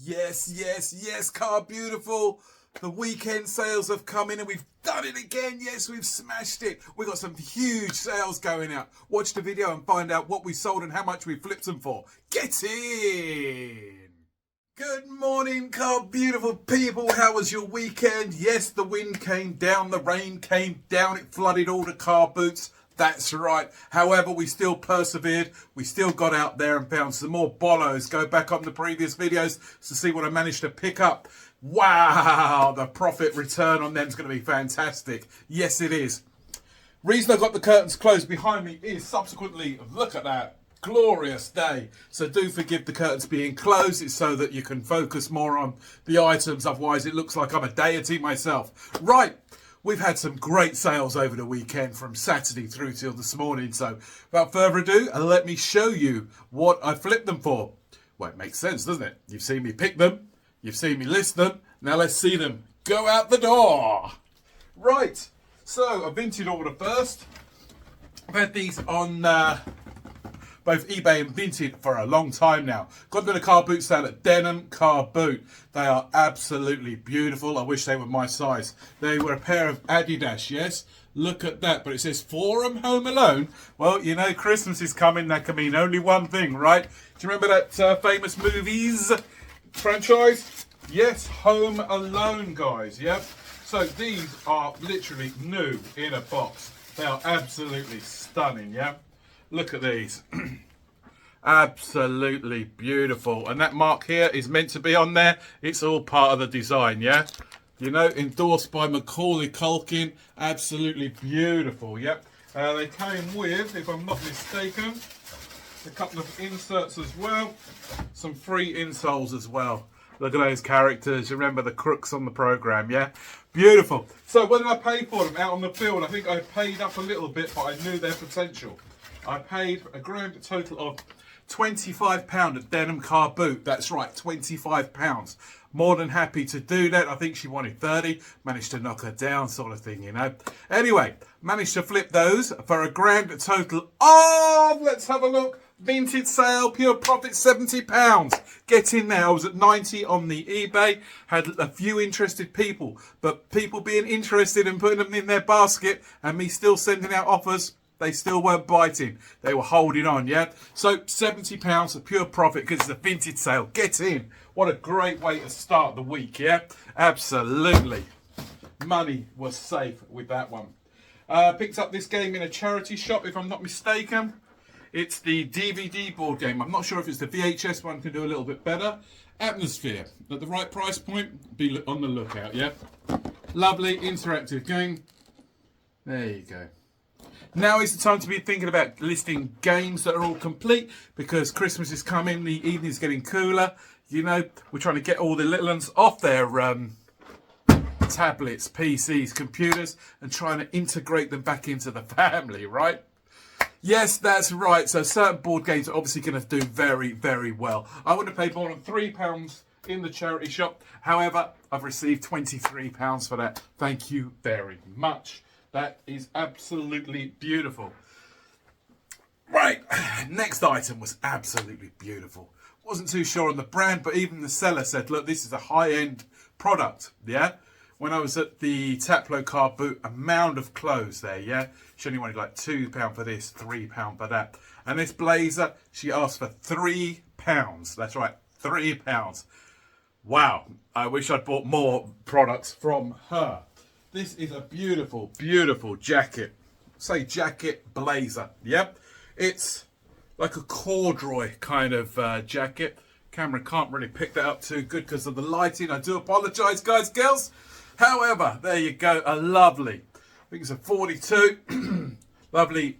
Yes, yes, yes, Car Beautiful. The weekend sales have come in and we've done it again. Yes, we've smashed it. We've got some huge sales going out. Watch the video and find out what we sold and how much we flipped them for. Get in. Good morning, Car Beautiful people. How was your weekend? Yes, the wind came down, the rain came down. It flooded all the car boots. That's right. However, we still persevered. We still got out there and found some more bolos. Go back on the previous videos to see what I managed to pick up. Wow, the profit return on them is going to be fantastic. Yes, it is. Reason I got the curtains closed behind me is subsequently, look at that, glorious day. So do forgive the curtains being closed. It's so that you can focus more on the items. Otherwise, it looks like I'm a deity myself. Right. We've had some great sales over the weekend from Saturday through till this morning. So without further ado, let me show you what I flipped them for. Well, it makes sense, doesn't it? You've seen me pick them. You've seen me list them. Now let's see them go out the door. Right. So a Vinted order first. I've had these on both eBay and Vinted for a long time now. Got them in a car boot sale at Denim Car Boot. They are absolutely beautiful. I wish they were my size. They were a pair of Adidas, yes? Look at that. But it says Forum Home Alone. Well, you know, Christmas is coming. That can mean only one thing, right? Do you remember that famous movies franchise? Yes, Home Alone, guys. Yep. So these are literally new in a box. They are absolutely stunning, yeah? Look at these. Absolutely beautiful. And that mark here is meant to be on there. It's all part of the design, yeah? You know, endorsed by Macaulay Culkin. Absolutely beautiful, yep. They came with, if I'm not mistaken, a couple of inserts as well. Some free insoles as well. Look at those characters. You remember the crooks on the programme, yeah? Beautiful. So what did I pay for them out on the field? I think I paid up a little bit, but I knew their potential. I paid a grand total of £25 at Denim Car Boot. That's right, £25. More than happy to do that. I think she wanted 30. Managed to knock her down, sort of thing, you know. Anyway, managed to flip those for a grand total of, let's have a look, Vinted sale, pure profit, £70. Get in there. I was at 90 on the eBay. Had a few interested people, but people being interested and putting them in their basket and me still sending out offers, they still weren't biting. They were holding on, yeah? So £70 of pure profit because it's a Vinted sale. Get in. What a great way to start the week, yeah? Absolutely. Money was safe with that one. Picked up this game in a charity shop, if I'm not mistaken. It's the DVD board game. I'm not sure if it's the VHS one, can do a little bit better. Atmosphere. At the right price point, be on the lookout, yeah? Lovely, interactive game. There you go. Now is the time to be thinking about listing games that are all complete because Christmas is coming, the evening's getting cooler. You know, we're trying to get all the little ones off their tablets, PCs, computers and trying to integrate them back into the family, right? Yes, that's right. So certain board games are obviously going to do very, very well. I would have paid more than £3 in the charity shop. However, I've received £23 for that. Thank you very much. That is absolutely beautiful. Right, next item was absolutely beautiful. Wasn't too sure on the brand, but even the seller said, look, this is a high-end product, yeah? When I was at the Taplow Car Boot, a mound of clothes there, yeah? She only wanted like £2 for this, £3 for that. And this blazer, she asked for £3. That's right, £3. Wow, I wish I'd bought more products from her. This is a beautiful, beautiful jacket. Say jacket, blazer, yep? It's like a corduroy kind of jacket. Camera can't really pick that up too good because of the lighting. I do apologise, guys, girls. However, there you go, a lovely, I think it's a 42. Lovely,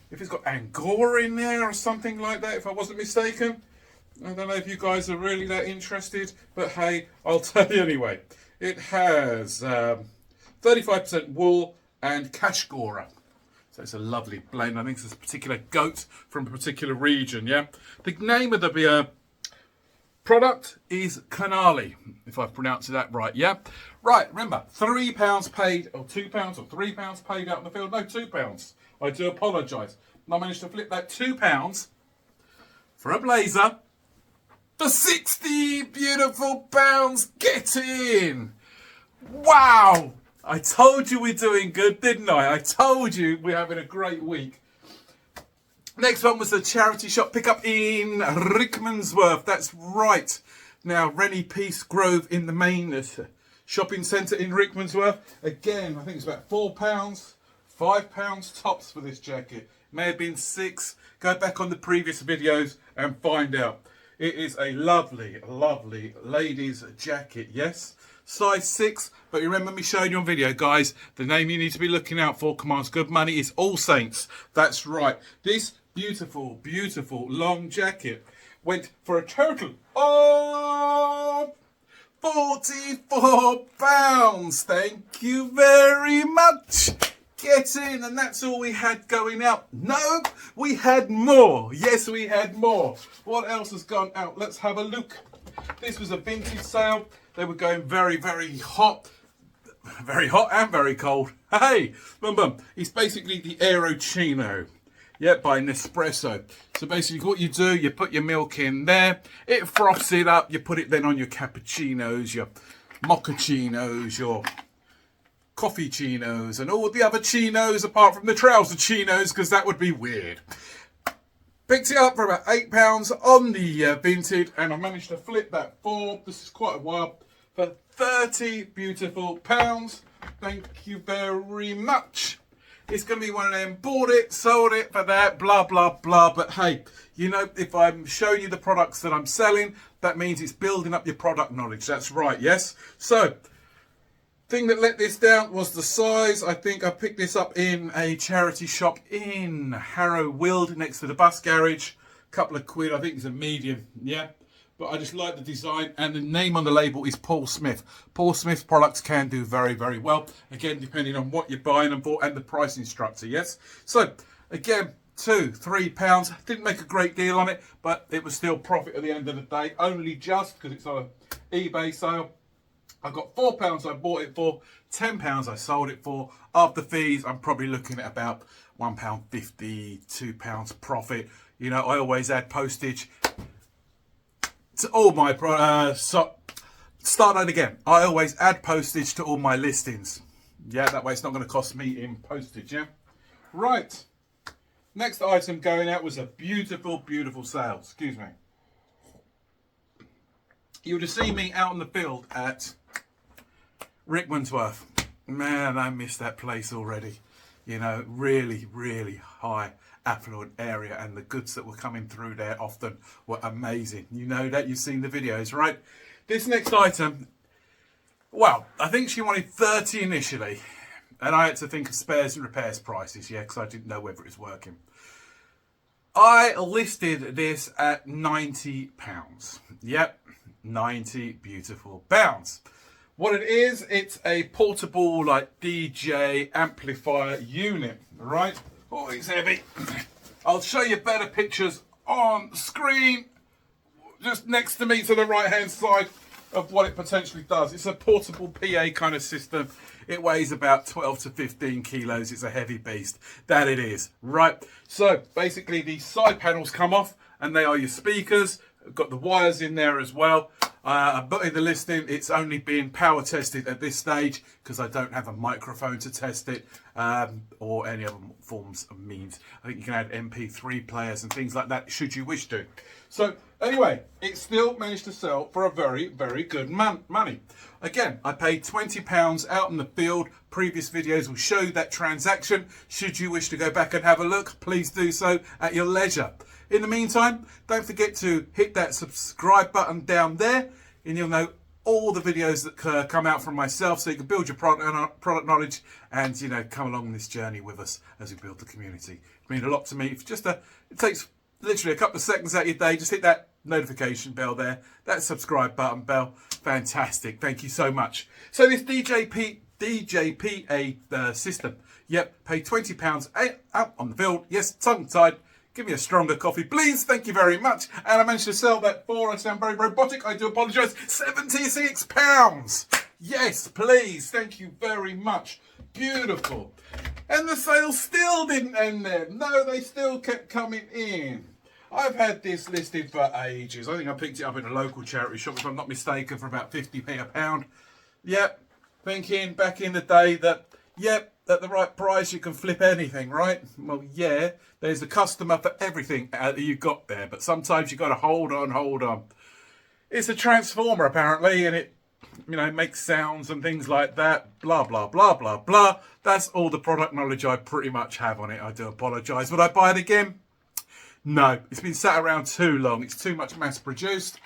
if it's got Angora in there or something like that, if I wasn't mistaken. I don't know if you guys are really that interested, but hey, I'll tell you anyway. It has 35% wool and Kashgora. So it's a lovely blend. I think it's a particular goat from a particular region, yeah? The name of the product is Canali, if I've pronounced that right, yeah? Right, remember, £3 paid, or £2 or £3 paid out in the field. No, £2. I do apologise. And I managed to flip that £2 for a blazer for 60. beautiful pounds. Get in. Wow. I told you we're doing good, didn't I? I told you we're having a great week. Next one was the charity shop pickup in Rickmansworth. That's right. Now, Rennie Peace Grove in the main shopping centre in Rickmansworth. Again, I think it's about £4, £5 tops for this jacket. May have been £6. Go back on the previous videos and find out. It is a lovely, lovely ladies jacket, yes. Size 6, but you remember me showing you on video, guys, the name you need to be looking out for, commands good money, is All Saints. That's right. This beautiful, beautiful long jacket went for a total of £44. Thank you very much. Get in, and that's all we had going out. Nope, we had more. Yes, we had more. What else has gone out? Let's have a look. This was a vintage sale. They were going very, very hot. Very hot and very cold. Hey, boom, boom. It's basically the Aerochino. Yeah, by Nespresso. So basically what you do, you put your milk in there. It froths it up. You put it then on your cappuccinos, your mochachinos, your coffee chinos, and all the other chinos apart from the trouser chinos, because that would be weird. Picked it up for about £8 on the Vinted, and I managed to flip that for, this is quite a while, for 30 beautiful pounds. Thank you very much. It's going to be one of them, bought it, sold it for that, blah, blah, blah. But hey, you know, if I'm showing you the products that I'm selling, that means it's building up your product knowledge. That's right, yes? So, thing that let this down was the size. I think I picked this up in a charity shop in Harrow Weald next to the bus garage. Couple of quid. I think it's a medium, yeah. But I just like the design, and the name on the label is Paul Smith. Paul Smith products can do very, very well. Again, depending on what you're buying them for and the pricing structure, yes. So again, £2-3. Didn't make a great deal on it, but it was still profit at the end of the day. Only just because it's on an eBay sale. I got £4 I bought it for, £10 I sold it for. After fees, I'm probably looking at about £1.50, £2 profit. You know, I always add postage to all my start that again. I always add postage to all my listings. Yeah, that way it's not going to cost me in postage, yeah? Right. Next item going out was a beautiful, beautiful sale. Excuse me. You would have seen me out in the field at Rickmansworth. Man, I miss that place already. You know, really, really high affluent area, and the goods that were coming through there often were amazing. You know that, you've seen the videos, right? This next item, well, I think she wanted 30 initially, and I had to think of spares and repairs prices, yeah, because I didn't know whether it was working. I listed this at £90. Yep, 90 beautiful pounds. What it is, it's a portable like DJ amplifier unit, right? Oh, it's heavy. I'll show you better pictures on screen, just next to me to the right hand side of what it potentially does. It's a portable PA kind of system. It weighs about 12 to 15 kilos. It's a heavy beast. That it is, right? So basically the side panels come off, and they are your speakers. Got the wires in there as well. But in the listing, it's only being power tested at this stage because I don't have a microphone to test it, or any other forms of means. I think you can add MP3 players and things like that should you wish to. So anyway, it still managed to sell for a very, very good money. Again, I paid £20 out in the field. Previous videos will show that transaction. Should you wish to go back and have a look, please do so at your leisure. In the meantime, don't forget to hit that subscribe button down there, and you'll know all the videos that come out from myself, so you can build your product knowledge and, you know, come along this journey with us as we build the community. It means a lot to me. It's just it takes literally a couple of seconds out of your day. Just hit that notification bell there, that subscribe button bell. Fantastic. Thank you so much. So this DJPA system, yep, pay £20 out on the field. Yes, tongue-tied. Give me a stronger coffee, please. Thank you very much. And I managed to sell that for, I sound very robotic, I do apologise, £76. Yes, please. Thank you very much. Beautiful. And the sale still didn't end there. No, they still kept coming in. I've had this listed for ages. I think I picked it up in a local charity shop, if I'm not mistaken, for about 50p a pound. Yep, thinking back in the day that, yep, at the right price you can flip anything, right? Well, yeah, there's a customer for everything that you've got there, but sometimes you've got to hold on. It's a transformer apparently, and it, you know, makes sounds and things like that, blah, blah, blah, blah, blah. That's all the product knowledge I pretty much have on it. I do apologise. Would I buy it again? No, it's been sat around too long. It's too much mass produced.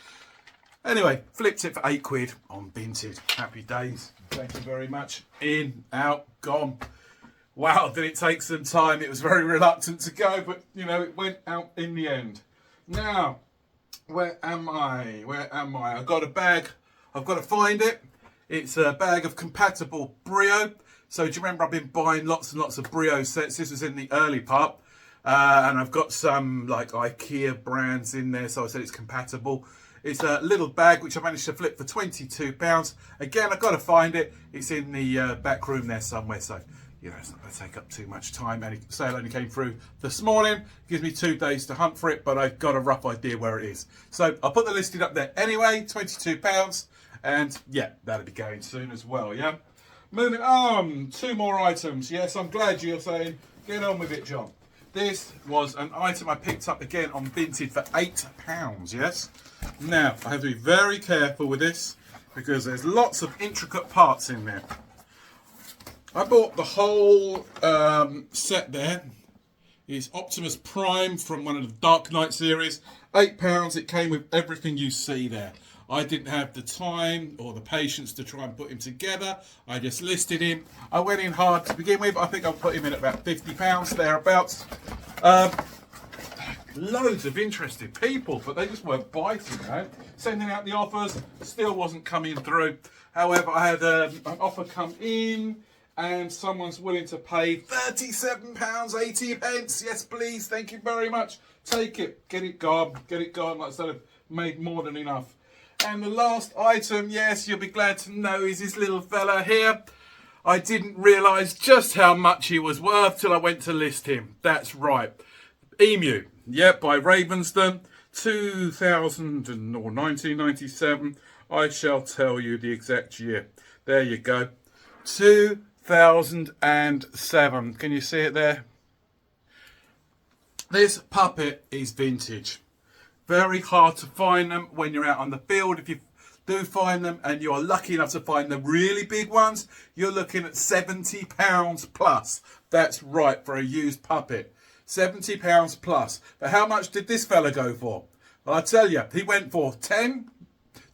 Anyway, flipped it for £8 on Vinted. Happy days. Thank you very much. In, out, gone. Wow, did it take some time. It was very reluctant to go, but, you know, it went out in the end. Now, where am I? I've got a bag. I've got to find it. It's a bag of compatible Brio. So do you remember I've been buying lots and lots of Brio sets? This was in the early part. And I've got some like IKEA brands in there, so I said it's compatible. It's a little bag which I managed to flip for £22. Again, I've got to find it. It's in the back room there somewhere, so you know it's not going to take up too much time. And the sale only came through this morning. It gives me 2 days to hunt for it, but I've got a rough idea where it is. So I'll put the listing up there anyway, £22. And yeah, that'll be going soon as well, yeah? Moving on, 2 more items. Yes, I'm glad you're saying, get on with it, John. This was an item I picked up again on Vinted for £8, yes? Now, I have to be very careful with this because there's lots of intricate parts in there. I bought the whole set there. It's Optimus Prime from one of the Dark Knight series. £8, it came with everything you see there. I didn't have the time or the patience to try and put him together. I just listed him. I went in hard to begin with. I think I'll put him in at about £50, thereabouts. Loads of interested people, but they just weren't biting, you know. Sending out the offers, still wasn't coming through. However, I had an offer come in and someone's willing to pay £37.80. Yes, please. Thank you very much. Take it. Get it gone. Get it gone. Like I said, I've made more than enough. And the last item, yes, you'll be glad to know, is this little fella here. I didn't realise just how much he was worth till I went to list him. That's right. Emu, yep, by Ravensden, 2000 or 1997. I shall tell you the exact year. There you go. 2007. Can you see it there? This puppet is vintage. Very hard to find them when you're out on the field. If you do find them and you're lucky enough to find the really big ones, you're looking at £70 plus. That's right, for a used puppet. £70 plus. But how much did this fella go for? Well, I tell you, he went for 10,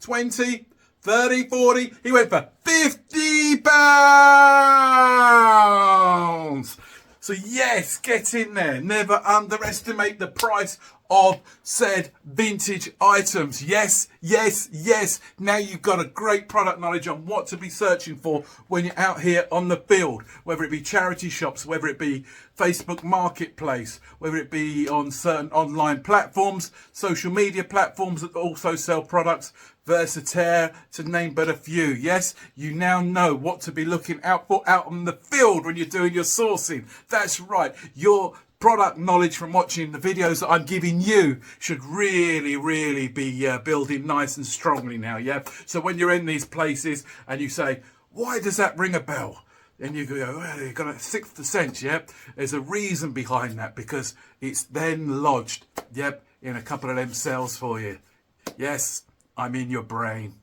20, 30, 40. He went for £50. So yes, get in there. Never underestimate the price of said vintage items. Yes, yes, yes. Now you've got a great product knowledge on what to be searching for when you're out here on the field, whether it be charity shops, whether it be Facebook Marketplace, whether it be on certain online platforms, social media platforms that also sell products, Versataire, to name but a few. Yes, you now know what to be looking out for out on the field when you're doing your sourcing. That's right. Your product knowledge from watching the videos that I'm giving you should really be building nice and strongly now, yeah? So when you're in these places and you say, why does that ring a bell? And you go, well, you've got a sixth sense, yeah? There's a reason behind that because it's then lodged, yep, in a couple of them cells for you. Yes, I'm in your brain.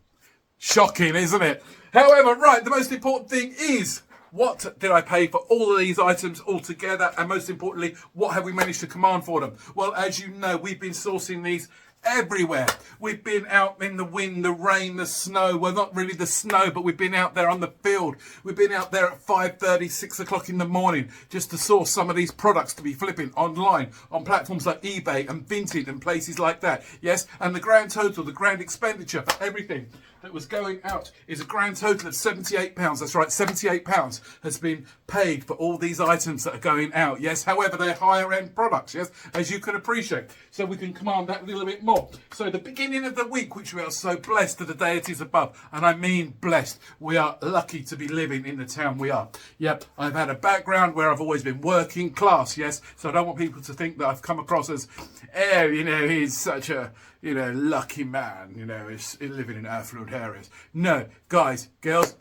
Shocking, isn't it? However, right, the most important thing is, what did I pay for all of these items altogether? And most importantly, what have we managed to command for them? Well, as you know, we've been sourcing these everywhere. We've been out in the wind, the rain, the snow. Well, not really the snow, but we've been out there on the field. We've been out there at 5:30, 6 o'clock in the morning just to source some of these products to be flipping online on platforms like Ebay and Vinted and places like that. Yes, and the grand total, the grand expenditure for everything that was going out is a grand total of £78. That's right, £78 has been paid for all these items that are going out. Yes, however, they're higher end products, yes, as you can appreciate. So we can command that a little bit more. more. So the beginning of the week, which we are so blessed to the deities above, and I mean blessed, we are lucky to be living in the town we are. Yep, I've had a background where I've always been working class, yes, so I don't want people to think that I've come across as, oh, you know, he's such a, you know, lucky man, you know, he's living in affluent areas. No, guys, girls,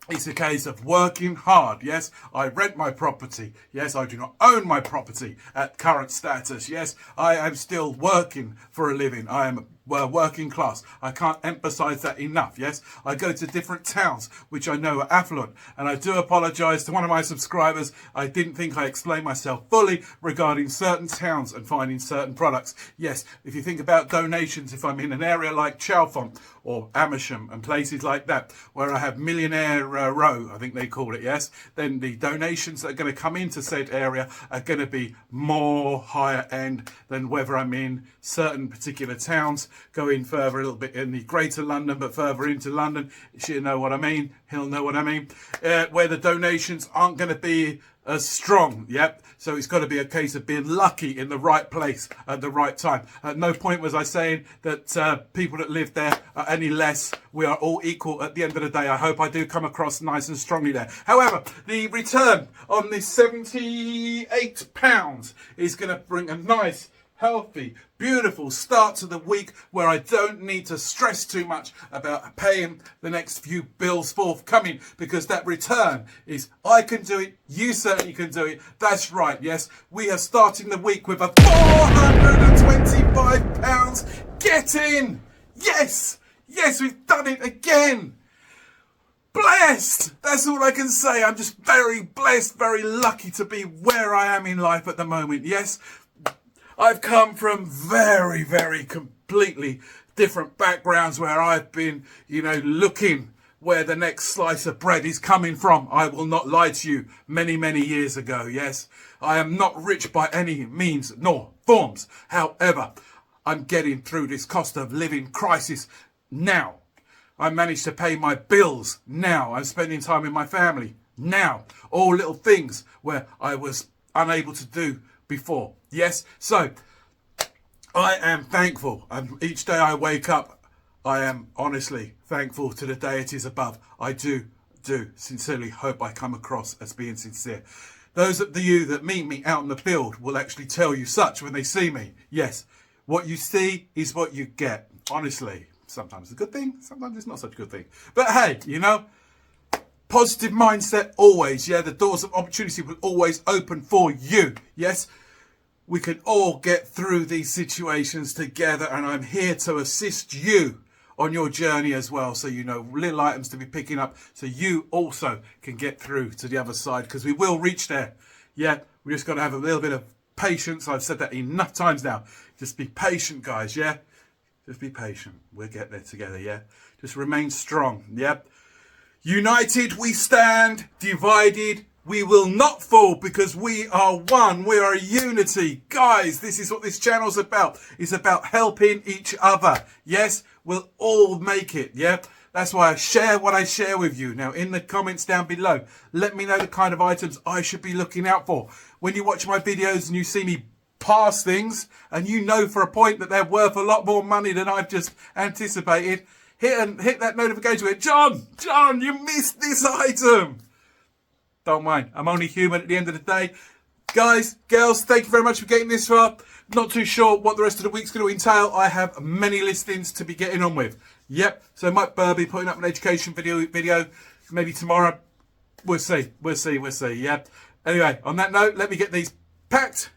it's a case of working hard, yes. I rent my property, yes. I do not own my property at current status, yes. I am still working for a living. I am working class. I can't emphasize that enough, yes. I go to different towns which I know are affluent, and I do apologize to one of my subscribers. I didn't think I explained myself fully regarding certain towns and finding certain products. Yes, if you think about donations, if I'm in an area like Chalfont or Amersham and places like that where I have Millionaire Row, I think they call it, yes, then the donations that are going to come into said area are going to be more higher end than whether I'm in certain particular towns. Going further a little bit in the greater London, but further into London, she'll know what I mean, he'll know what I mean, where the donations aren't going to be as strong, yep. So it's got to be a case of being lucky in the right place at the right time. At no point was I saying that people that live there are any less. We are all equal at the end of the day. I hope I do come across nice and strongly there. However, the return on this £78 is going to bring a nice, healthy, beautiful start to the week where I don't need to stress too much about paying the next few bills forthcoming, because that return is, I can do it, you certainly can do it. That's right, yes. We are starting the week with a £425. Get in! Yes! Yes, we've done it again! Blessed! That's all I can say. I'm just very blessed, very lucky to be where I am in life at the moment, yes. I've come from very, very completely different backgrounds where I've been, you know, looking where the next slice of bread is coming from. I will not lie to you, many, many years ago, yes. I am not rich by any means nor forms. However, I'm getting through this cost of living crisis now. I managed to pay my bills now. I'm spending time with my family now. All little things where I was unable to do before. Yes, so I am thankful, and each day I wake up, I am honestly thankful to the deities above. I do sincerely hope I come across as being sincere. Those of you that meet me out in the field will actually tell you such when they see me. Yes, what you see is what you get. Honestly, sometimes it's a good thing, sometimes it's not such a good thing. But hey, you know, positive mindset always, yeah, the doors of opportunity will always open for you, yes. We can all get through these situations together, and I'm here to assist you on your journey as well, so you know little items to be picking up so you also can get through to the other side, because we will reach there. Yeah, we just got to have a little bit of patience. I've said that enough times now. Just be patient, guys, yeah? Just be patient. We'll get there together, yeah? Just remain strong, yeah? United we stand, divided we will not fall, because we are one. We are a unity. Guys, this is what this channel's about. It's about helping each other. Yes, we'll all make it. Yeah, that's why I share what I share with you. Now, in the comments down below, let me know the kind of items I should be looking out for. When you watch my videos and you see me pass things, and you know for a point that they're worth a lot more money than I've just anticipated, hit that notification with, John, you missed this item. Don't mind. I'm only human at the end of the day. Guys, girls, thank you very much for getting this far. Not too sure what the rest of the week's going to entail. I have many listings to be getting on with. Yep. So Mike Burby putting up an education video maybe tomorrow. We'll see. Yep. Anyway, on that note, let me get these packed.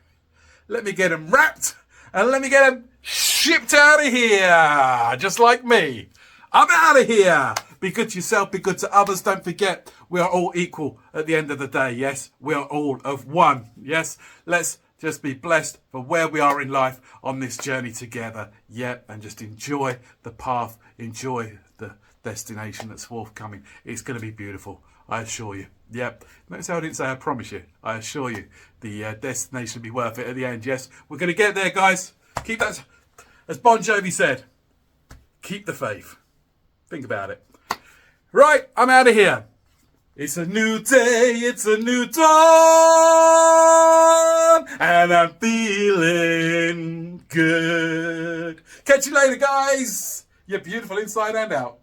Let me get them wrapped. And let me get them shipped out of here. Just like me. I'm out of here. Be good to yourself, be good to others. Don't forget, we are all equal at the end of the day, yes? We are all of one, yes? Let's just be blessed for where we are in life on this journey together, yeah? And just enjoy the path, enjoy the destination that's forthcoming. It's going to be beautiful, I assure you. Yep. Notice how I didn't say I promise you. I assure you the destination will be worth it at the end, yes? We're going to get there, guys. Keep that, as Bon Jovi said, keep the faith. Think about it. Right, I'm out of here. It's a new day, it's a new dawn, and I'm feeling good. Catch you later, guys. You're beautiful inside and out.